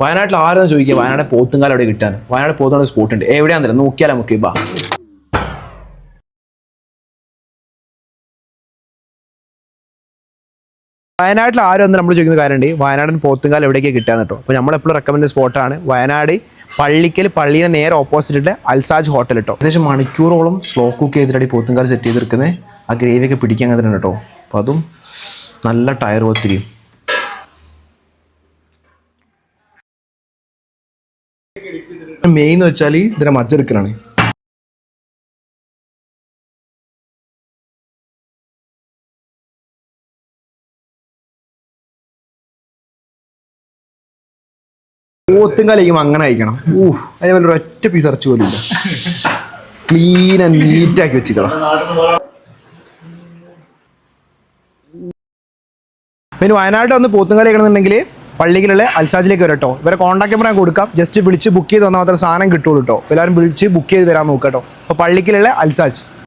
വയനാട്ടിൽ ആരെന്ന് ചോദിക്കുക, വയനാട് പോത്തുങ്കാലം അവിടെ കിട്ടാൻ. വയനാട് പോത്തുന്ന സ്പോട്ട് ഉണ്ട്, എവിടെയാണെന്നില്ല നോക്കിയാൽ നമുക്ക്. ബാ വയനാട്ടിൽ ആരും വന്ന് നമ്മൾ ചോദിക്കുന്ന കാര്യമുണ്ട്, വയനാടൻ പോത്തുങ്കാലം എവിടേക്കാണ് കിട്ടാന്ന് കേട്ടോ. അപ്പോൾ നമ്മളെപ്പോഴും റെക്കമെൻഡ് സ്പോട്ടാണ് വയനാട് പള്ളിക്കൽ. പള്ളിയുടെ നേരെ ഓപ്പോസിറ്റ് അൽസാജ് ഹോട്ടൽ കേട്ടോ. ഏകദേശം മണിക്കൂറോളം സ്ലോ കുക്ക് ചെയ്തിട്ടാണ് ഈ പോത്തുങ്കാൽ സെറ്റ് ചെയ്തെടുക്കുന്നത്. ആ ഗ്രേവിയൊക്കെ പിടിക്കാൻ അങ്ങനെ കേട്ടോ. അപ്പോൾ അതും നല്ല ടയർ ഒത്തിരിയും. മെയിൻ എന്ന് വെച്ചാൽ ഇതിനെ മജ്ജെടുക്കലാണ്. പോത്തുങ്കാലിക്കും അങ്ങനെ കഴിക്കണം. അതേപോലെ ഒരൊറ്റ പീസ് ഇറച്ചി പോലും ഇല്ല. ക്ലീൻ ആൻഡ് നീറ്റാക്കി വെച്ചിട്ടാ. പിന്നെ വയനാട്ടിൽ വന്ന് പോത്തുങ്കാലി കഴിക്കണമെന്നുണ്ടെങ്കിൽ പള്ളിക്കലുള്ള അൽസാജിലേക്ക് വരട്ടോ. ഇവരെ കോൺടാക്ട് നമ്പർ ഞാൻ കൊടുക്കാം. ജസ്റ്റ് വിളിച്ച് ബുക്ക് ചെയ്ത് തന്നാൽ മാത്രമേ സാധനം കിട്ടുള്ളൂ കേട്ടോ. എല്ലാവരും വിളിച്ച് ബുക്ക് ചെയ്ത് തരാൻ നോക്കാം കേട്ടോ. അപ്പോൾ പള്ളിക്കലുള്ള അൽസാജ്.